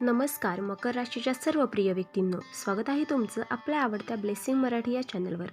नमस्कार मकर राशीच्या सर्व प्रिय व्यक्तींनो, स्वागत आहे तुमचं आपल्या आवडत्या ब्लेसिंग मराठी या चॅनलवर.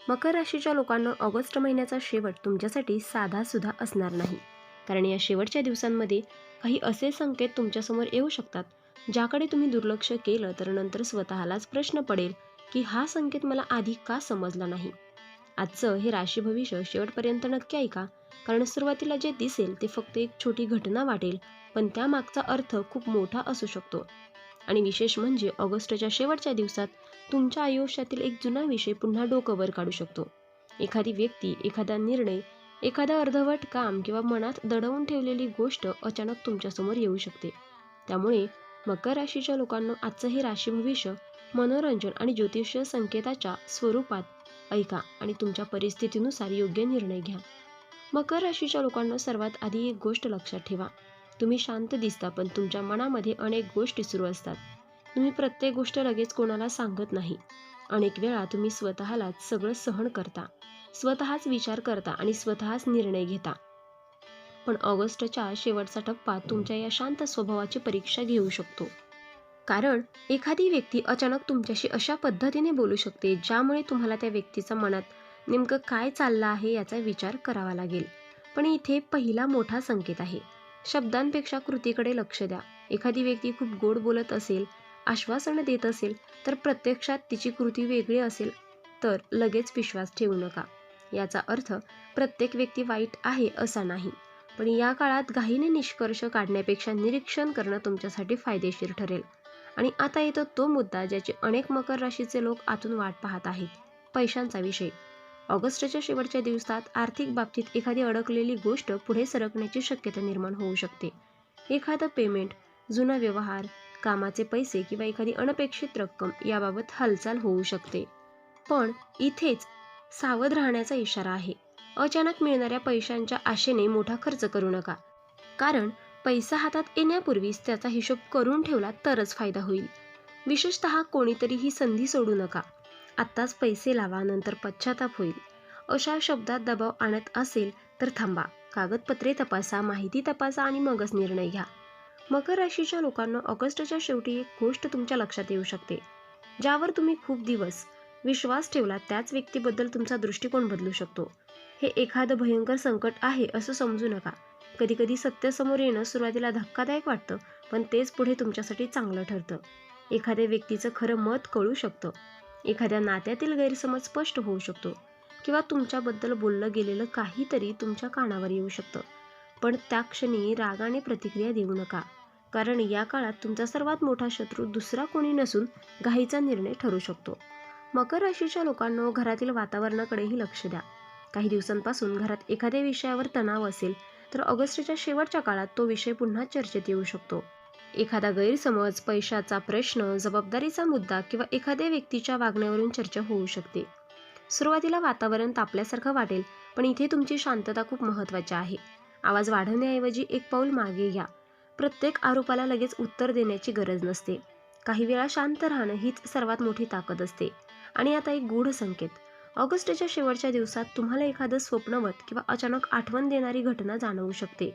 मकर राशीच्या लोकांना ऑगस्ट महिन्याचा शेवट तुमच्यासाठी साधासुद्धा असणार नाही. कारण या शेवटच्या दिवसांमध्ये काही असे संकेत तुमच्यासमोर येऊ शकतात ज्याकडे तुम्ही दुर्लक्ष केलं तर नंतर स्वतःलाच प्रश्न पडेल की हा संकेत मला आधी का समजला नाही. आजचं हे राशी भविष्य शेवटपर्यंत नक्की ऐका, कारण सुरुवातीला जे दिसेल ते फक्त एक छोटी घटना वाटेल, पण त्यामागचा अर्थ खूप मोठा असू शकतो. आणि विशेष म्हणजे ऑगस्टच्या शेवटच्या दिवसात तुमच्या आयुष्यातील एक जुना विषय पुन्हा डोकं वर काढू शकतो. एखादी व्यक्ती, एखादा निर्णय, एखादा अर्धवट काम किंवा मनात दडवून ठेवलेली गोष्ट अचानक तुमच्यासमोर येऊ शकते. त्यामुळे मकर राशीच्या लोकांना आजचं हे राशी भविष्य मनोरंजन आणि ज्योतिषीय संकेताच्या स्वरूपात ऐका आणि तुमच्या परिस्थितीनुसार योग्य निर्णय घ्या. मकर राशीच्या लोकांना सर्वात आधी एक गोष्ट लक्षात ठेवा. तुम्ही शांत दिसता, पण तुमच्या मनामध्ये अनेक गोष्टी सुरू असतात. तुम्ही प्रत्येक गोष्ट लगेच कोणाला सांगत नाही. अनेक वेळा तुम्ही स्वतःलाच सगळं सहन करता, स्वतःच विचार करता आणि स्वतःच निर्णय घेता. पण ऑगस्टच्या शेवटचा टप्पा तुमच्या या शांत स्वभावाची परीक्षा घेऊ शकतो. कारण एखादी व्यक्ती अचानक तुमच्याशी अशा पद्धतीने बोलू शकते ज्यामुळे तुम्हाला त्या व्यक्तीच्या मनात नेमकं काय चाललं आहे याचा विचार करावा लागेल. पण इथे पहिला मोठा संकेत आहे. शब्दांपेक्षा कृतीकडे लक्ष द्या. एखादी व्यक्ती खूप गोड बोलत असेल, आश्वासनं देत असेल, तर प्रत्यक्षात तिची कृती वेगळी असेल तर लगेच विश्वास ठेवू नका. याचा अर्थ प्रत्येक व्यक्ती वाईट आहे असा नाही, पण या काळात घाईने निष्कर्ष काढण्यापेक्षा निरीक्षण करणं तुमच्यासाठी फायदेशीर ठरेल. आणि आता येतो तो मुद्दा ज्याची अनेक मकर राशीचे लोक आतून वाट पाहत आहेत, पैशांचा विषय. ऑगस्टच्या शेवटच्या दिवसात आर्थिक बाबतीत एखादी अडकलेली गोष्ट पुढे सरकण्याची शक्यता निर्माण होऊ शकते. एखादं पेमेंट, जुना व्यवहार, कामाचे पैसे किंवा एखादी अनपेक्षित रक्कम याबाबत हालचाल होऊ शकते. पण इथेच सावध राहण्याचा इशारा आहे. अचानक मिळणाऱ्या पैशांच्या आशेने मोठा खर्च करू नका, कारण पैसा हातात येण्यापूर्वीच त्याचा हिशोब करून ठेवला तरच फायदा होईल. विशेषतः कोणीतरी ही संधी सोडू नका. आत्ताच पैसे लावा, नंतर पश्चाताप होईल, अशा शब्दात दबाव आणत असेल तर थांबा. कागदपत्रे तपासा, माहिती तपासा आणि मगच निर्णय घ्या. मकर राशीच्या लोकांना ऑगस्टच्या शेवटी एक गोष्ट तुमच्या लक्षात येऊ शकते. ज्यावर तुम्ही खूप दिवस विश्वास ठेवला त्याच व्यक्तीबद्दल तुमचा दृष्टिकोन बदलू शकतो. हे एखादं भयंकर संकट आहे असं समजू नका. कधीकधी सत्य समोर येणं सुरुवातीला धक्कादायक वाटतं, पण तेच पुढे तुमच्यासाठी चांगलं ठरतं. एखाद्या व्यक्तीचं खरं मत कळू शकतं, एखाद्या नात्यातील गैरसमज स्पष्ट होऊ शकतो, किंवा तुमच्याबद्दल बोललं गेलेलं काहीतरी तुमच्या कानावर येऊ शकतं. पण त्या क्षणी रागाने प्रतिक्रिया देऊ नका, कारण या काळात तुमचा सर्वात मोठा शत्रू दुसरा कोणी नसून घाईचा निर्णय ठरू शकतो. मकर राशीच्या लोकांना घरातील वातावरणाकडेही लक्ष द्या. काही दिवसांपासून घरात एखाद्या विषयावर तणाव असेल तर ऑगस्टच्या शेवटच्या काळात तो विषय पुन्हा चर्चेत येऊ शकतो. एखादा गैरसमज, पैशाचा प्रश्न, जबाबदारीचा मुद्दा किंवा एखाद्या व्यक्तीच्या वागण्यावरून चर्चा होऊ शकते. सुरुवातीला वातावरण तापल्यासारखं वाटेल, पण इथे तुमची शांतता खूप महत्त्वाची आहे. आवाज वाढवण्याऐवजी एक पाऊल मागे घ्या. प्रत्येक आरोपाला लगेच उत्तर देण्याची गरज नसते. काही वेळा शांत राहणं हीच सर्वात मोठी ताकद असते. आणि आता एक गूढ संकेत. ऑगस्टच्या शेवटच्या दिवसात तुम्हाला एखादं स्वप्नवत किंवा अचानक आठवण देणारी घटना जाणवू शकते.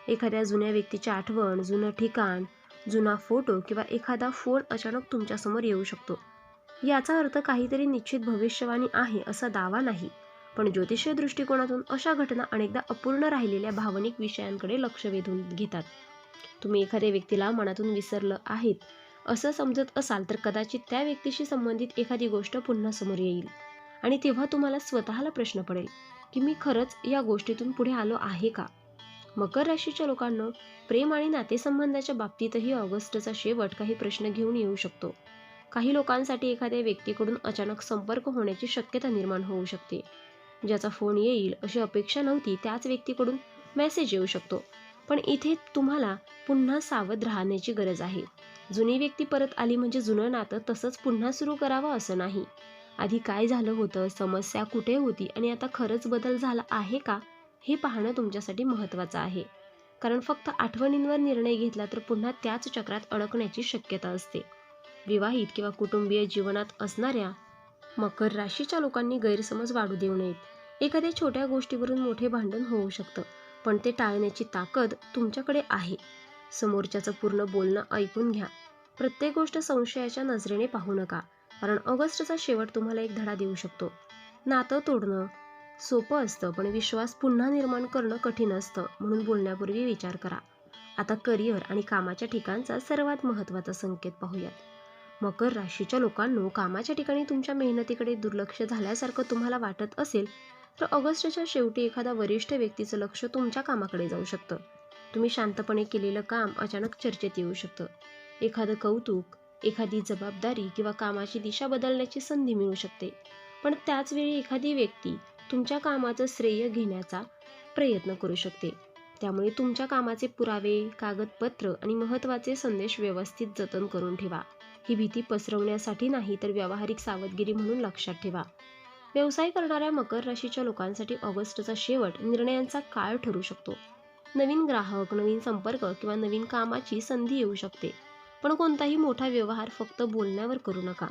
एखाद्या जुन्या व्यक्तीची आठवण, जुनं ठिकाण, जुना फोटो किंवा एखादा फोन अचानक तुमच्यासमोर येऊ शकतो. याचा अर्थ काहीतरी निश्चित भविष्यवाणी आहे असा दावा नाही, पण ज्योतिषीय दृष्टिकोनातून अशा घटना अनेकदा अपूर्ण राहिलेल्या भावनिक विषयांकडे लक्ष वेधून घेतात. तुम्ही एखाद्या व्यक्तीला मनातून विसरलं आहेत असं समजत असाल तर कदाचित त्या व्यक्तीशी संबंधित एखादी गोष्ट पुन्हा समोर येईल. आणि तेव्हा तुम्हाला स्वतःला प्रश्न पडेल की मी खरंच या गोष्टीतून पुढे आलो आहे का. मकर राशीच्या लोकांना प्रेम आणि नातेसंबंधाच्या बाबतीतही ऑगस्टचा शेवट काही प्रश्न घेऊन येऊ शकतो. काही लोकांसाठी एखाद्या व्यक्तीकडून अचानक संपर्क होण्याची शक्यता निर्माण होऊ शकते. ज्याचा फोन येईल अशी अपेक्षा नव्हती त्याच व्यक्तीकडून मेसेज येऊ शकतो. पण इथे तुम्हाला पुन्हा सावध राहण्याची गरज आहे. जुनी व्यक्ती परत आली म्हणजे जुनं नातं तसंच पुन्हा सुरू करावं असं नाही. आधी काय झालं होतं, समस्या कुठे होती आणि आता खरंच बदल झाला आहे का, हे पाहणं तुमच्यासाठी महत्त्वाचं आहे. कारण फक्त आठवणींवर निर्णय घेतला तर पुन्हा त्याच चक्रात अडकण्याची शक्यता असते. विवाहित किंवा कुटुंबीय जीवनात असणाऱ्या मकर राशीच्या लोकांनी गैरसमज वाढू देऊ नयेत. एखाद्या छोट्या गोष्टीवरून मोठे भांडण होऊ शकतं, पण ते टाळण्याची ताकद तुमच्याकडे आहे. समोरच्याचं पूर्ण बोलणं ऐकून घ्या. प्रत्येक गोष्ट संशयाच्या नजरेने पाहू नका, कारण ऑगस्टचा शेवट तुम्हाला एक धडा देऊ शकतो. नातं तोडणं सोपं असतं, पण विश्वास पुन्हा निर्माण करणं कठीण असतं, म्हणून बोलण्यापूर्वी विचार करा. आता करिअर आणि कामाच्या ठिकाणचा सर्वात महत्त्वाचा संकेत पाहूयात. मकर राशीच्या लोकांनो, कामाच्या ठिकाणी तुमच्या मेहनतीकडे दुर्लक्ष झाल्यासारखं तुम्हाला वाटत असेल तर ऑगस्टच्या शेवटी एखादा वरिष्ठ व्यक्तीचं लक्ष तुमच्या कामाकडे जाऊ शकतं. तुम्ही शांतपणे केलेलं काम अचानक चर्चेत येऊ शकतं. एखादं कौतुक, एखादी जबाबदारी किंवा कामाची दिशा बदलण्याची संधी मिळू शकते. पण त्याच वेळी एखादी व्यक्ती तुमच्या कामाचं श्रेय घेण्याचा प्रयत्न करू शकते. त्यामुळे तुमच्या कामाचे पुरावे, कागदपत्र आणि महत्त्वाचे संदेश व्यवस्थित जतन करून ठेवा. ही भीती पसरवण्यासाठी नाही, तर व्यावहारिक सावधगिरी म्हणून लक्षात ठेवा. व्यवसाय करणाऱ्या मकर राशीच्या लोकांसाठी ऑगस्टचा शेवट निर्णयांचा काळ ठरू शकतो. नवीन ग्राहक, नवीन संपर्क किंवा नवीन कामाची संधी येऊ शकते. पण कोणताही मोठा व्यवहार फक्त बोलण्यावर करू नका.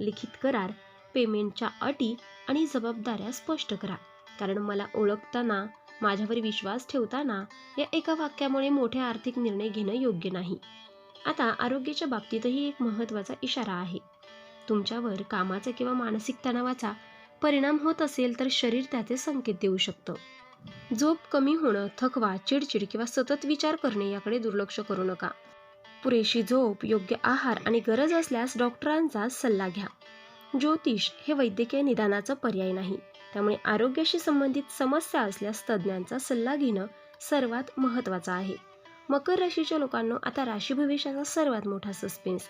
लिखित करार, पेमेंटच्या अटी आणि जबाबदाऱ्या स्पष्ट करा. कारण मला ओळखताना, माझ्यावर विश्वास ठेवताना या एका वाक्यामुळे मोठे आर्थिक निर्णय घेणं योग्य नाही. आता आरोग्याच्या बाबतीतही एक महत्त्वाचा इशारा आहे. तुमच्यावर कामाचा किंवा मानसिक तणावाचा परिणाम होत असेल तर शरीर त्याचे संकेत देऊ शकतं. झोप कमी होणं, थकवा, चिडचिड किंवा सतत विचार करणे याकडे दुर्लक्ष करू नका. पुरेशी झोप, योग्य आहार आणि गरज असल्यास डॉक्टरांचा सल्ला घ्या. ज्योतिष हे वैद्यकीय निदानाचा पर्याय नाही, त्यामुळे आरोग्याशी संबंधित समस्या असल्यास तज्ज्ञांचा सल्ला घेणं सर्वात महत्त्वाचं आहे. मकर राशीच्या लोकांनो, आता राशी भविष्याचा सर्वात मोठा सस्पेन्स.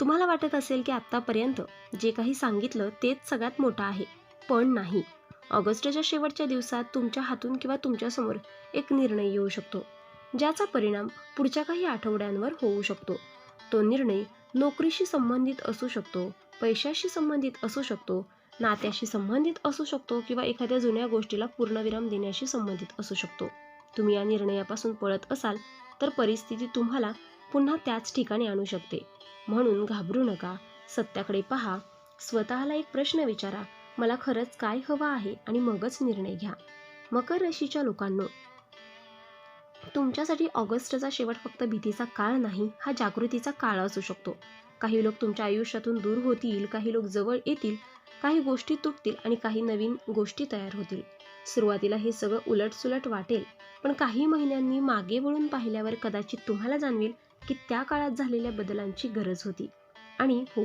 तुम्हाला वाटत असेल की आत्तापर्यंत जे काही सांगितलं तेच सगळ्यात मोठं आहे, पण नाही. ऑगस्टच्या शेवटच्या दिवसात तुमच्या हातून किंवा तुमच्यासमोर एक निर्णय येऊ शकतो, ज्याचा परिणाम पुढच्या काही आठवड्यांवर होऊ शकतो. तो निर्णय नोकरीशी संबंधित असू शकतो, पैशाशी संबंधित असू शकतो, नात्याशी संबंधित असू शकतो किंवा एखाद्या जुन्या गोष्टीला पूर्णविराम देण्याशी संबंधित असू शकतो. तुम्ही या निर्णयापासून पळत असाल तर परिस्थिती तुम्हाला पुन्हा त्याच ठिकाणी आणू शकते. म्हणून घाबरू नका, सत्याकडे पहा, स्वतःला एक प्रश्न विचारा, मला खरंच काय हवं आहे, आणि मगच निर्णय घ्या. मकर राशीच्या लोकांनो, तुमच्यासाठी ऑगस्टचा शेवट फक्त भीतीचा काळ नाही, हा जागृतीचा काळ असू शकतो. काही लोक तुमच्या आयुष्यातून दूर होतील, काही लोक जवळ येतील, काही गोष्टी तुटतील आणि काही नवीन गोष्टी तयार होतील. सुरुवातीला हे सगळं उलटसुलट वाटेल, पण काही महिन्यांनी मागे वळून पाहिल्यावर कदाचित तुम्हाला जाणवेल की त्या काळात झालेल्या बदलांची गरज होती. आणि हो,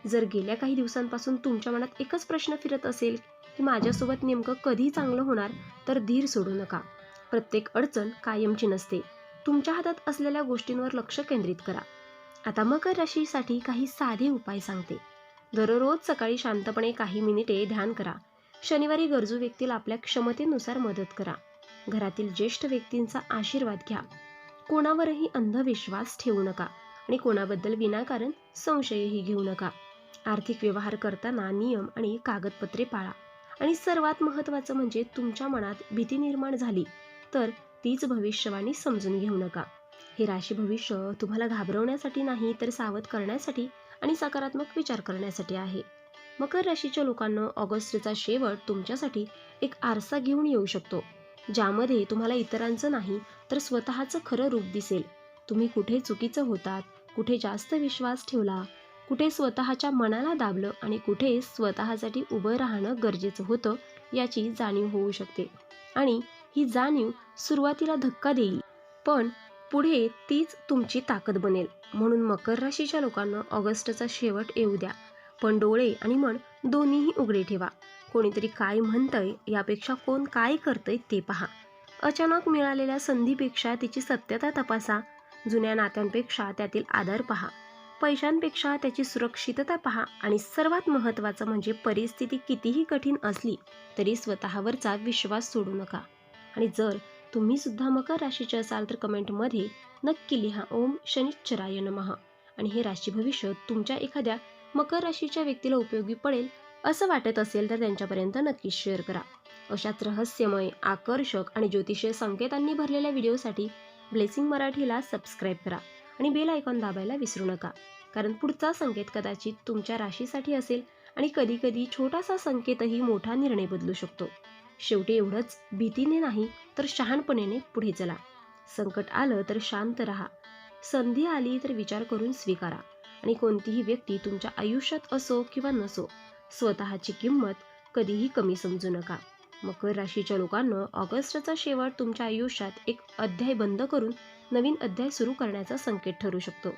जर गेल्या काही दिवसांपासून तुमच्या मनात एकच प्रश्न फिरत असेल की माझ्यासोबत नेमकं कधी चांगलं होणार, तर धीर सोडू नका. प्रत्येक अडचण कायमची नसते. तुमच्या हातात असलेल्या गोष्टींवर लक्ष केंद्रित करा. आता मकर राशीसाठी काही साधे उपाय सांगते. दररोज सकाळी शांतपणे काही मिनिटे ध्यान करा. शनिवारी गरजू व्यक्तीला आपल्या क्षमतेनुसार मदत करा. घरातील ज्येष्ठ व्यक्तींचा आशीर्वाद घ्या. कोणावरही अंधविश्वास ठेवू नका आणि कोणाबद्दल विनाकारण संशयही घेऊ नका. आर्थिक व्यवहार करताना नियम आणि कागदपत्रे पाळा. आणि सर्वात महत्त्वाचं म्हणजे तुमच्या मनात भीती निर्माण झाली तर तीच भविष्यवाणी समजून घेऊ नका. हे राशी भविष्य तुम्हाला घाबरवण्यासाठी नाही, तर सावध करण्यासाठी आणि सकारात्मक विचार करण्यासाठी आहे. मकर राशीच्या लोकांना ऑगस्टचा शेवट तुमच्यासाठी एक आरसा घेऊन येऊ शकतो, ज्यामध्ये तुम्हाला इतरांचं नाही तर स्वतःचं खरं रूप दिसेल. तुम्ही कुठे चुकीचं होतात, कुठे जास्त विश्वास ठेवला, कुठे स्वतःच्या मनाला दाबलं आणि कुठे स्वतःसाठी उभं राहणं गरजेचं होतं, याची जाणीव होऊ शकते. आणि ही जाणीव सुरुवातीला धक्का देईल, पण पुढे तीच तुमची ताकद बनेल. म्हणून मकर राशीच्या लोकांना ऑगस्टचा शेवट येऊ द्या, पण डोळे आणि मन दोन्हीही उघडे ठेवा. कोणीतरी काय म्हणतंय यापेक्षा कोण काय करतंय ते पहा. अचानक मिळालेल्या संधीपेक्षा तिची सत्यता तपासा. जुन्या नात्यांपेक्षा त्यातील आदर पहा. पैशांपेक्षा त्याची सुरक्षितता पहा. आणि सर्वात महत्त्वाचं म्हणजे परिस्थिती कितीही कठीण असली तरी स्वतःवरचा विश्वास सोडू नका. आणि जर तुम्ही सुद्धा मकर राशीचे असाल तर कमेंटमध्ये नक्की लिहा ओम शनिश्चराय नमः. आणि हे राशी भविष्य तुमच्या एखाद्या मकर राशीच्या व्यक्तीला उपयोगी पडेल असं वाटत असेल तर त्यांच्यापर्यंत नक्की शेअर करा. अशाच रहस्यमय, आकर्षक आणि ज्योतिषीय संकेतांनी भरलेल्या व्हिडिओसाठी ब्लेसिंग मराठीला सबस्क्राईब करा आणि बेल आयकॉन दाबायला विसरू नका, कारण पुढचा संकेत कदाचित तुमच्या राशीसाठी असेल आणि कधीकधी छोटासा संकेतही मोठा निर्णय बदलू शकतो. शेवटी एवढंच, भीतीने नाही तर शहाणपणाने पुढे चला. संकट आलं तर शांत राहा. संधी आली तर विचार करून स्वीकारा आणि कोणतीही व्यक्ती तुमच्या आयुष्यात असो किंवा नसो, स्वतःची किंमत कधीही कमी समजू नका. मकर राशीच्या लोकांना ऑगस्टचा शेवट तुमच्या आयुष्यात एक अध्याय बंद करून नवीन अध्याय सुरू करण्याचा संकेत ठरू शकतो.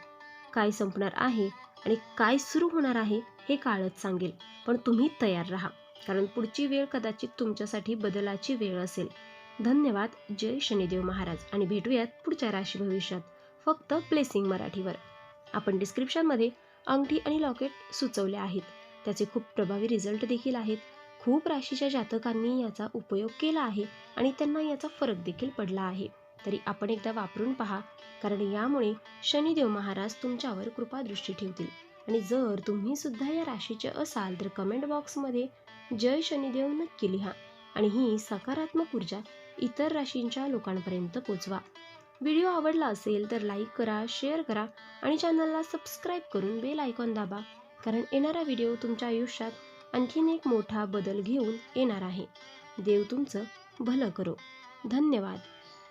काय संपणार आहे आणि काय सुरू होणार आहे हे काळच सांगेल, पण तुम्ही तयार राहा, कारण पुढची वेळ कदाचित तुमच्यासाठी बदलाची वेळ असेल. धन्यवाद. जय शनिदेव महाराज. आणि भेटूयात पुढच्या राशी भविष्यात फक्त ब्लेसिंग मराठीवर. आपण डिस्क्रिप्शनमध्ये अंगठी आणि लॉकेट सुचवले आहेत, त्याचे खूप प्रभावी रिझल्ट देखील आहेत. खूप राशीच्या जातकांनी याचा उपयोग केला आहे आणि त्यांना याचा फरक देखील पडला आहे. तरी आपण एकदा वापरून पहा, कारण यामुळे शनिदेव महाराज तुमच्यावर कृपादृष्टी ठेवतील. आणि जर तुम्ही सुद्धा या राशीचे असाल तर कमेंट बॉक्समध्ये जय शनिदेव नक्की लिहा आणि ही सकारात्मक ऊर्जा इतर राशींच्या लोकांपर्यंत पोचवा. व्हिडिओ आवडला असेल तर लाईक करा, शेअर करा आणि चॅनलला सबस्क्राईब करून बेल आयकॉन दाबा, कारण येणारा व्हिडिओ तुमच्या आयुष्यात आणखीन एक मोठा बदल घेऊन येणार आहे. देव तुमचं भलं करो. धन्यवाद.